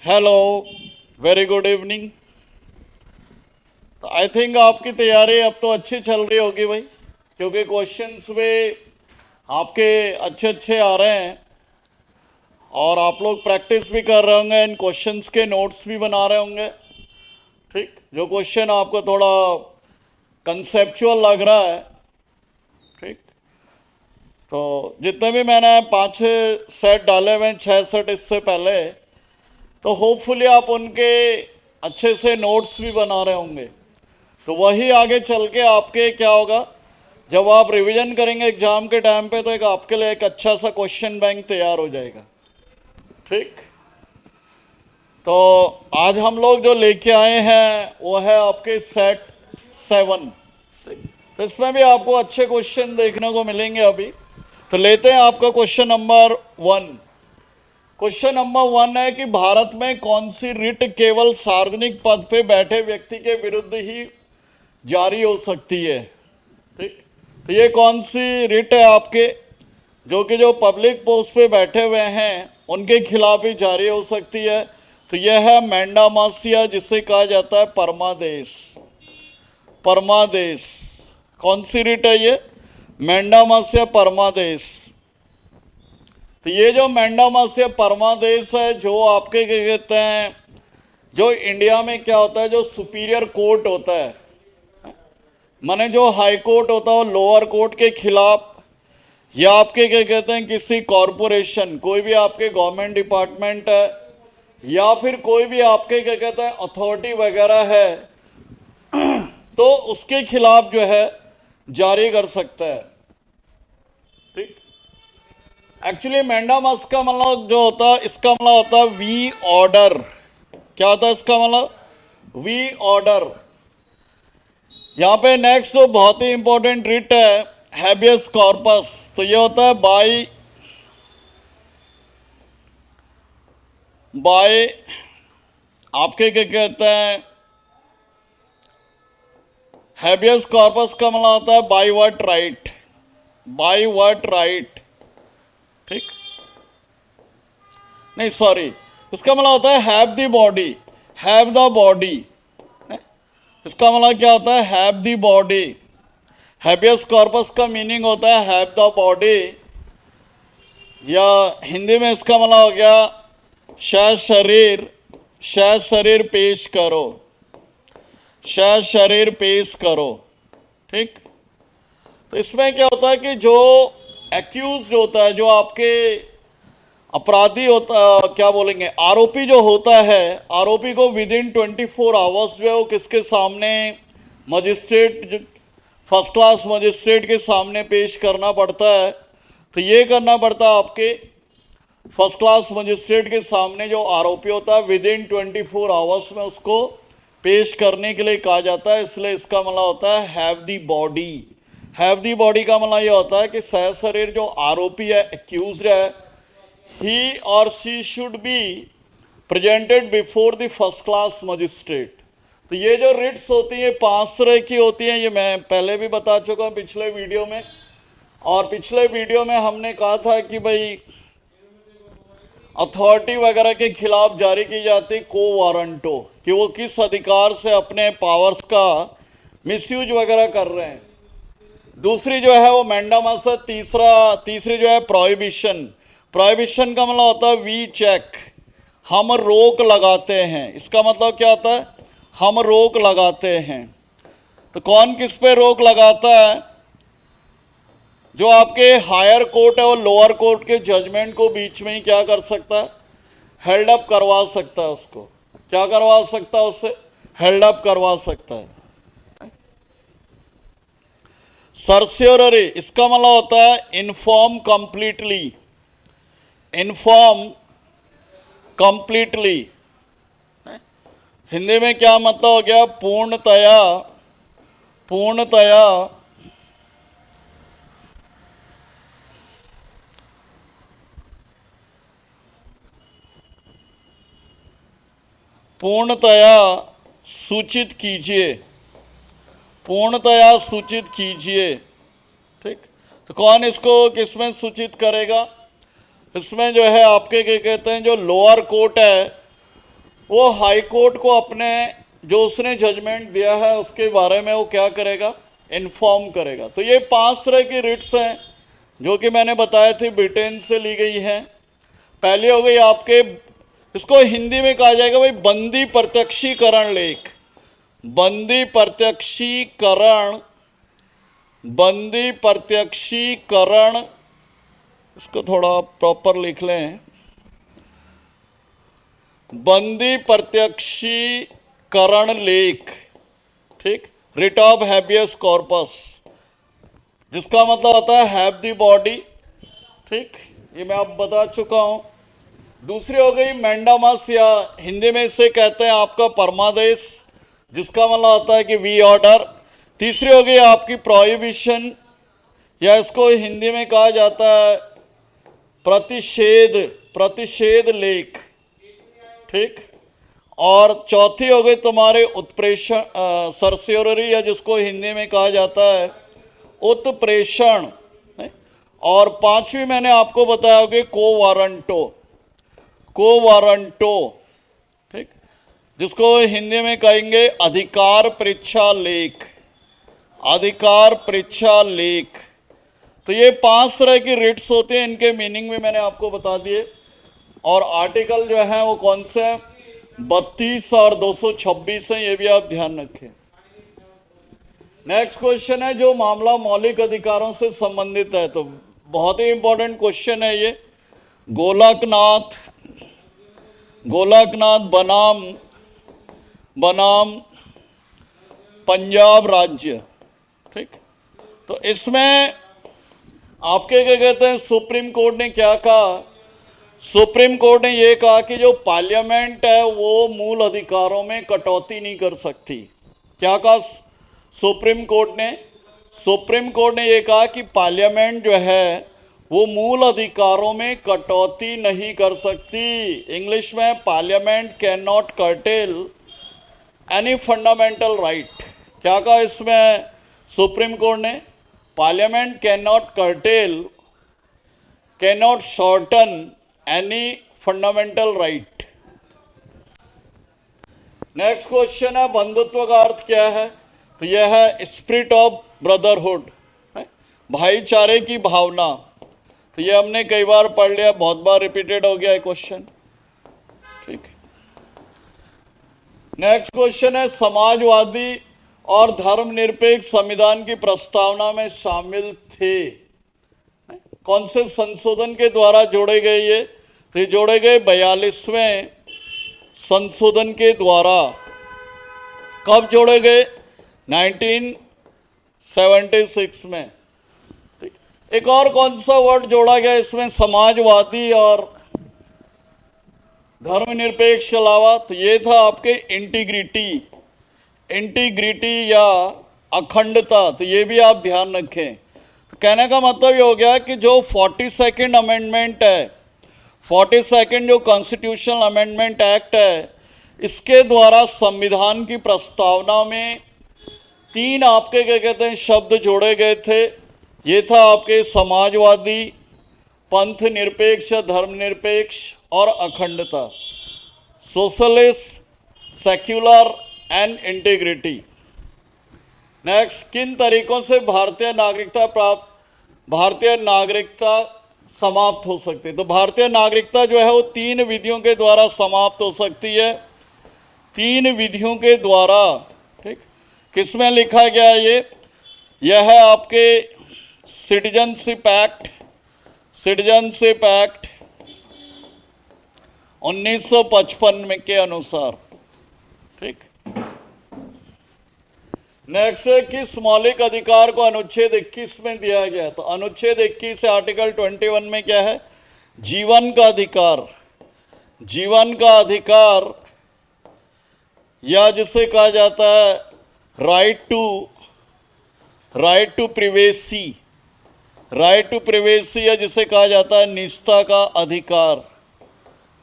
Hello, very good evening. I think आपकी तैयारी अब तो अच्छी चल रही होगी भाई, क्योंकि क्वेश्चंस में आपके अच्छे अच्छे आ रहे हैं और आप लोग प्रैक्टिस भी कर रहे होंगे, इन क्वेश्चंस के नोट्स भी बना रहे होंगे। ठीक, जो क्वेश्चन आपको थोड़ा कंसेप्चुअल लग रहा है, ठीक, तो जितने भी मैंने 5 सेट डाले हुए हैं, 6 सेट इससे पहले, तो होपफुली आप उनके अच्छे से नोट्स भी बना रहे होंगे। तो वही आगे चल के आपके क्या होगा, जब आप रिवीजन करेंगे एग्जाम के टाइम पे, तो एक आपके लिए एक अच्छा सा क्वेश्चन बैंक तैयार हो जाएगा। ठीक, तो आज हम लोग जो लेके आए हैं वो है आपके सेट 7। तो इसमें भी आपको अच्छे क्वेश्चन देखने को मिलेंगे अभी। तो लेते हैं आपका क्वेश्चन नंबर 1। क्वेश्चन नंबर 1 है कि भारत में कौन सी रिट केवल सार्वजनिक पद पे बैठे व्यक्ति के विरुद्ध ही जारी हो सकती है। ठीक, तो ये कौन सी रिट है आपके, जो पब्लिक पोस्ट पे बैठे हुए हैं उनके खिलाफ ही जारी हो सकती है। तो यह है मैंडामासिया, जिसे कहा जाता है परमादेश। परमादेश कौन सी रिट है ये? मैंडामासिया परमादेश। तो ये जो मैंडामासिया परमादेश है, जो आपके क्या कहते हैं, जो इंडिया में क्या होता है, जो सुपीरियर कोर्ट होता है, माने जो हाई कोर्ट होता है, लोअर कोर्ट के खिलाफ, या आपके क्या कहते हैं किसी कॉरपोरेशन, कोई भी आपके गवर्नमेंट डिपार्टमेंट है, या फिर कोई भी आपके क्या कहते हैं अथॉरिटी वगैरह है, तो उसके खिलाफ जो है जारी कर सकता है। ठीक, एक्चुअली मैंडामस का मतलब जो होता है, इसका मतलब होता है वी ऑर्डर। क्या होता है इसका मतलब? We order. यहाँ पे नेक्स्ट जो बहुत ही इंपॉर्टेंट रिट है, हैबियस कॉर्पस। तो ये होता है बाय आपके क्या कहते हैं, हैबियस कॉर्पस का मतलब होता है by what right. By what right. ठीक, नहीं सॉरी, इसका मतलब होता है have the body. Have the body, इसका मतलब क्या होता है? Have the body. Habeas corpus का मीनिंग होता है हैव द बॉडी, या हिंदी में इसका मतलब हो गया शायद शरीर। शायद शरीर पेश करो। शायद शरीर पेश करो। ठीक, तो इसमें क्या होता है कि जो एक्यूज होता है, जो आपके अपराधी होता, क्या बोलेंगे, आरोपी जो होता है, आरोपी को विद इन 24 आवर्स जो है वो किसके सामने, मजिस्ट्रेट, फर्स्ट क्लास मजिस्ट्रेट के सामने पेश करना पड़ता है। तो ये करना पड़ता है आपके फर्स्ट क्लास मजिस्ट्रेट के सामने, जो आरोपी होता है विद इन 24 आवर्स में उसको पेश करने के लिए कहा जाता है। इसलिए इसका मतलब होता है have the body. Have the body का मतलब ये होता है कि सहशरीर जो आरोपी है, एक्यूज है, ही और she should be presented before the first class magistrate. तो ये जो रिट्स होती है 5 तरह की होती हैं, ये मैं पहले भी बता चुका हूँ पिछले वीडियो में। और पिछले वीडियो में हमने कहा था कि भाई अथॉरिटी वगैरह के खिलाफ जारी की जाती को वारंटो, कि वो किस अधिकार से अपने पावर्स का मिसयूज वगैरह कर रहे हैं। दूसरी जो है वो मैंडामस है। तीसरी जो है प्रोहिबिशन। प्रोहिबिशन का मतलब होता है वी चेक, हम रोक लगाते हैं। इसका मतलब क्या होता है? हम रोक लगाते हैं। तो कौन किस पे रोक लगाता है? जो आपके हायर कोर्ट है वो लोअर कोर्ट के जजमेंट को बीच में ही क्या कर सकता है? हेल्ड अप करवा सकता है। उसको क्या करवा सकता है? उससे हेल्ड अप करवा सकता है। सर्स्योररी, इसका मतलब होता है inform completely. Inform completely Hindi में क्या मतलब हो गया? पूर्णतया। पूर्णतया पूर्णतया सूचित कीजिए। पूर्णतया सूचित कीजिए। ठीक, तो कौन इसको किसमें सूचित करेगा? इसमें जो है आपके क्या कहते हैं, जो लोअर कोर्ट है वो हाई कोर्ट को अपने जो उसने जजमेंट दिया है उसके बारे में वो क्या करेगा, इन्फॉर्म करेगा। तो ये 5 तरह की रिट्स हैं जो कि मैंने बताया थी, ब्रिटेन से ली गई हैं। पहले हो गई आपके, इसको हिंदी में कहा जाएगा भाई बंदी प्रत्यक्षीकरण लेख। बंदी प्रत्यक्षीकरण, बंदी प्रत्यक्षीकरण, इसको थोड़ा प्रॉपर लिख लें, बंदी प्रत्यक्षीकरण लेख, ठीक, रिट ऑफ हैबियस कॉर्पस, जिसका मतलब होता है हैव द बॉडी, ठीक, ये मैं आप बता चुका हूं। दूसरी हो गई मैंडामस, या हिंदी में इसे कहते हैं आपका परमादेश, जिसका मतलब होता है कि वी ऑर्डर। तीसरी हो गई आपकी प्रोहिबिशन, या इसको हिंदी में कहा जाता है प्रतिषेध, प्रतिषेध लेख, ठीक। और चौथी हो गई तुम्हारे उत्प्रेषण, सरस्योररी, या जिसको हिंदी में कहा जाता है उत्प्रेषण। और पांचवी मैंने आपको बताया होगी को वारंटो, को वारंटो, ठीक, जिसको हिंदी में कहेंगे अधिकार परीक्षा लेख, अधिकार परीक्षा लेख। तो ये 5 तरह की रिट्स होते हैं, इनके मीनिंग भी मैंने आपको बता दिए। और आर्टिकल जो है वो कौन से हैं, 32 और 226 हैं, ये भी आप ध्यान रखें। नेक्स्ट क्वेश्चन है, जो मामला मौलिक अधिकारों से संबंधित है, तो बहुत ही इंपॉर्टेंट क्वेश्चन है ये। गोलकनाथ, गोलकनाथ बनाम, बनाम पंजाब राज्य, ठीक। तो इसमें आपके क्या कहते हैं, सुप्रीम कोर्ट ने क्या कहा, सुप्रीम कोर्ट ने यह कहा कि जो पार्लियामेंट है वो मूल अधिकारों में कटौती नहीं कर सकती। क्या कहा सुप्रीम कोर्ट ने, सुप्रीम कोर्ट ने यह कहा कि पार्लियामेंट जो है वो मूल अधिकारों में कटौती नहीं कर सकती। इंग्लिश में parliament can not cartel any fundamental right. क्या कहा इसमें सुप्रीम कोर्ट ने, parliament can not cartel, can not shorten any fundamental right. Next question है, बंधुत्व का अर्थ क्या है, तो यह है स्पिरिट ऑफ ब्रदरहुड, भाईचारे की भावना। तो ये हमने कई बार पढ़ लिया, बहुत बार रिपीटेड हो गया है क्वेश्चन, ठीक। नेक्स्ट क्वेश्चन है, समाजवादी और धर्मनिरपेक्ष संविधान की प्रस्तावना में शामिल थे, कौन से संशोधन के द्वारा जोड़े गए ये, तो ये जोड़े गए 42वें संशोधन के द्वारा। कब जोड़े गए, 1976 में, ठीक। एक और कौन सा वर्ड जोड़ा गया इसमें समाजवादी और धर्मनिरपेक्ष के अलावा, तो ये था आपके इंटीग्रिटी, इंटीग्रिटी या अखंडता। तो ये भी आप ध्यान रखें। तो कहने का मतलब ये हो गया कि जो 42nd अमेंडमेंट है, 42nd जो कॉन्स्टिट्यूशनल अमेंडमेंट एक्ट है, इसके द्वारा संविधान की प्रस्तावना में 3 आपके क्या कहते हैं शब्द जोड़े गए थे। ये था आपके समाजवादी, पंथ निरपेक्ष, धर्मनिरपेक्ष और अखंडता, socialist, secular and integrity. Next, किन तरीकों से भारतीय नागरिकता समाप्त हो सकती है, तो भारतीय नागरिकता जो है वो 3 विधियों के द्वारा समाप्त हो सकती है, 3 विधियों के द्वारा, ठीक। किसमें लिखा गया यह है आपके सिटीजनशिप एक्ट, सिटीजनशिप एक्ट 1955 में के अनुसार, ठीक। नेक्स्ट, किस मौलिक अधिकार को अनुच्छेद 21 में दिया गया, तो अनुच्छेद 21 से आर्टिकल 21 में क्या है, जीवन का अधिकार, जीवन का अधिकार, या जिसे कहा जाता है right to privacy, right to privacy, या जिसे कहा जाता है निजता का अधिकार,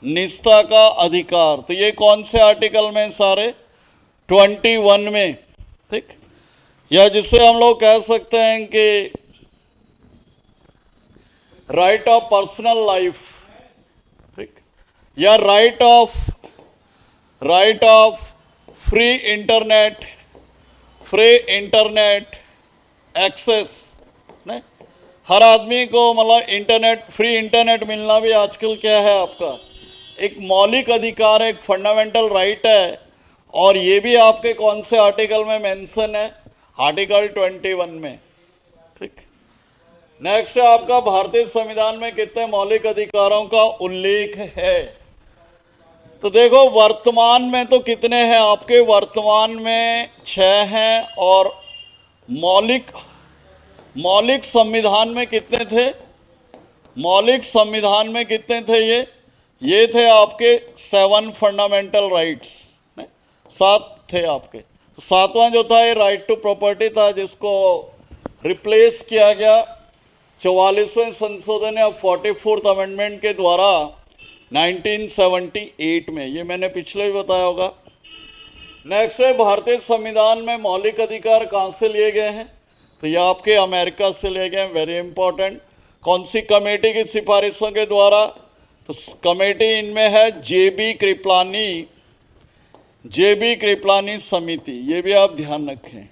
निजता का अधिकार। तो ये कौन से आर्टिकल में, सारे 21 में, ठीक। या जिसे हम लोग कह सकते हैं कि राइट ऑफ पर्सनल लाइफ, ठीक, या right of right of free internet access. नहीं, हर आदमी को मतलब इंटरनेट, फ्री इंटरनेट मिलना भी आजकल क्या है आपका एक मौलिक अधिकार है, एक फंडामेंटल राइट है। और ये भी आपके कौन से आर्टिकल में मेंशन है? आर्टिकल 21 में। ठीक। नेक्स्ट है आपका भारतीय संविधान में कितने मौलिक अधिकारों का उल्लेख है? तो देखो वर्तमान में तो कितने हैं आपके, वर्तमान में 6 हैं। और मौलिक संविधान में कितने थे? मौलिक संविधान में कितने थे? ये थे आपके 7 फंडामेंटल राइट्स, 7 थे आपके। तो 7वां जो था ये राइट टू प्रॉपर्टी था, जिसको रिप्लेस किया गया 44वें संशोधन या 44th अमेंडमेंट के द्वारा 1978 में। ये मैंने पिछले भी बताया होगा। नेक्स्ट है भारतीय संविधान में मौलिक अधिकार कहाँ से लिए गए हैं? तो ये आपके अमेरिका से लिए गए हैं। Very important. कौन सी कमेटी की सिफारिशों के द्वारा? तो कमेटी इनमें है जेबी कृपलानी समिति। ये भी आप ध्यान रखें।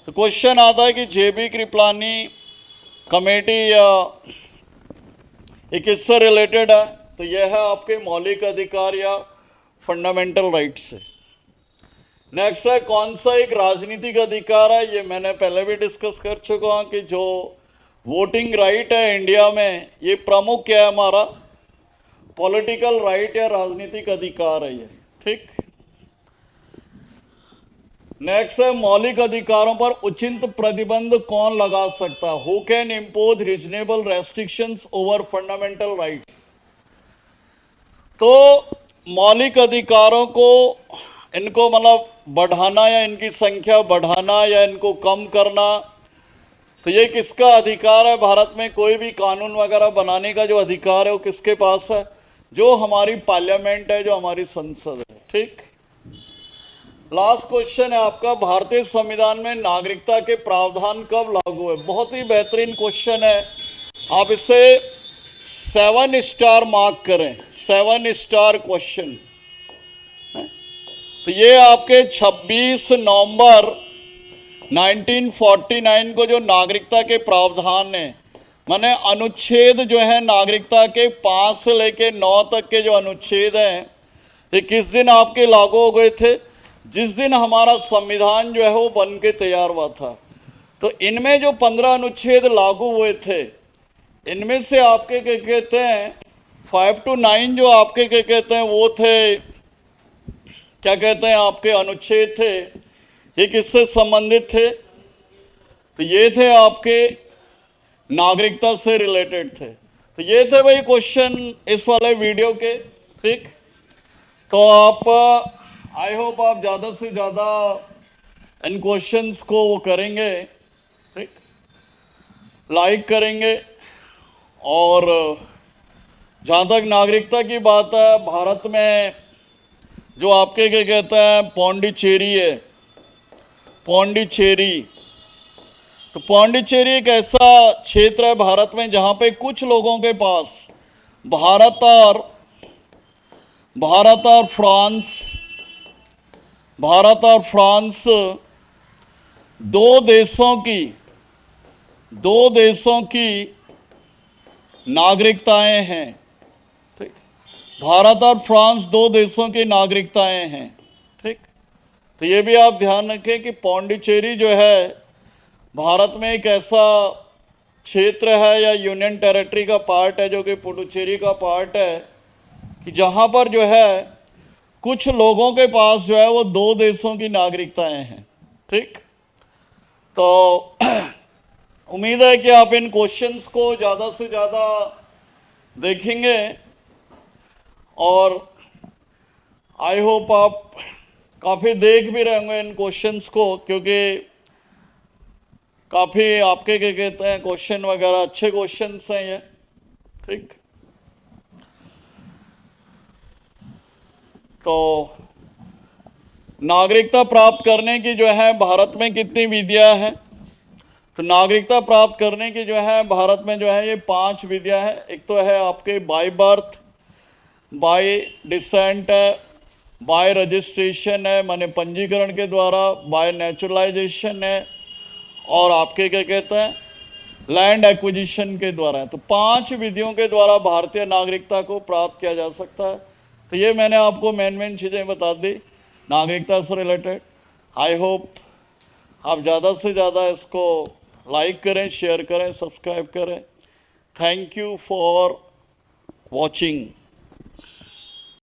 तो क्वेश्चन आता है कि जेबी कृपलानी कमेटी या ये किससे रिलेटेड है? तो यह है आपके मौलिक अधिकार या फंडामेंटल राइट से। नेक्स्ट है कौन सा एक राजनीतिक अधिकार है? ये मैंने पहले भी डिस्कस कर चुका हूँ कि जो वोटिंग राइट है इंडिया में, ये प्रमुख क्या है हमारा? पॉलिटिकल राइट या राजनीतिक अधिकार है ये। ठीक। नेक्स्ट है मौलिक अधिकारों पर उचित प्रतिबंध कौन लगा सकता है? Who can impose reasonable restrictions over fundamental rights. तो मौलिक अधिकारों को इनको मतलब बढ़ाना या इनकी संख्या बढ़ाना या इनको कम करना, तो ये किसका अधिकार है? भारत में कोई भी कानून वगैरह बनाने का जो अधिकार है वो किसके पास है? जो हमारी पार्लियामेंट है, जो हमारी संसद है। ठीक। लास्ट क्वेश्चन है आपका, भारतीय संविधान में नागरिकता के प्रावधान कब लागू हुए? बहुत ही बेहतरीन क्वेश्चन है, आप इसे 7 स्टार मार्क करें। 7 स्टार क्वेश्चन। तो ये आपके 26 नवंबर 1949 को जो नागरिकता के प्रावधान है, माने अनुच्छेद जो है नागरिकता के 5 से लेके 9 तक के जो अनुच्छेद हैं, ये किस दिन आपके लागू हो गए थे? जिस दिन हमारा संविधान जो है वो बन के तैयार हुआ था। तो इनमें जो 15 अनुच्छेद लागू हुए थे, इनमें से आपके क्या कहते हैं 5 to 9 जो आपके क्या कहते हैं वो थे, क्या कहते हैं आपके अनुच्छेद थे, ये किससे संबंधित थे? तो ये थे आपके नागरिकता से रिलेटेड थे। तो ये थे भाई क्वेश्चन इस वाले वीडियो के। ठीक। तो आप आई होप आप ज़्यादा से ज़्यादा इन क्वेश्चंस को वो करेंगे। ठीक। लाइक करेंगे। और जहाँ तक नागरिकता की बात है, भारत में जो आपके क्या कहते हैं पौंडीचेरी है, पौंडीचेरी, तो पौंडीचेरी एक ऐसा क्षेत्र है भारत में जहाँ पे कुछ लोगों के पास भारत और फ्रांस दो देशों की नागरिकताएं हैं। ठीक। भारत और फ्रांस 2 देशों की नागरिकताएं हैं। ठीक। तो ये भी आप ध्यान रखें कि पौंडीचेरी जो है भारत में एक ऐसा क्षेत्र है या यूनियन टेरिटरी का पार्ट है, जो कि पुडुचेरी का पार्ट है, कि जहाँ पर जो है कुछ लोगों के पास जो है वो 2 देशों की नागरिकताएं हैं। ठीक। तो उम्मीद है कि आप इन क्वेश्चंस को ज़्यादा से ज़्यादा देखेंगे और आई होप आप काफ़ी देख भी रहे होंगे इन क्वेश्चंस को, क्योंकि काफ़ी आपके क्या कहते हैं क्वेश्चन वगैरह अच्छे क्वेश्चंस हैं ये। ठीक। तो नागरिकता प्राप्त करने की जो है भारत में कितनी विधियां हैं? तो नागरिकता प्राप्त करने की जो है भारत में जो है ये 5 विधियां हैं। एक तो है आपके बाय बर्थ, बाय डिसेंट है, बाय रजिस्ट्रेशन है, माने पंजीकरण के द्वारा, बाय नेचुरलाइजेशन है, और आपके क्या कहते हैं लैंड एक्विजिशन के द्वारा है। तो 5 विधियों के द्वारा भारतीय नागरिकता को प्राप्त किया जा सकता है। तो ये मैंने आपको मेन चीज़ें बता दी नागरिकता से रिलेटेड। आई होप आप ज़्यादा से ज़्यादा इसको लाइक करें, शेयर करें, सब्सक्राइब करें। Thank you for watching.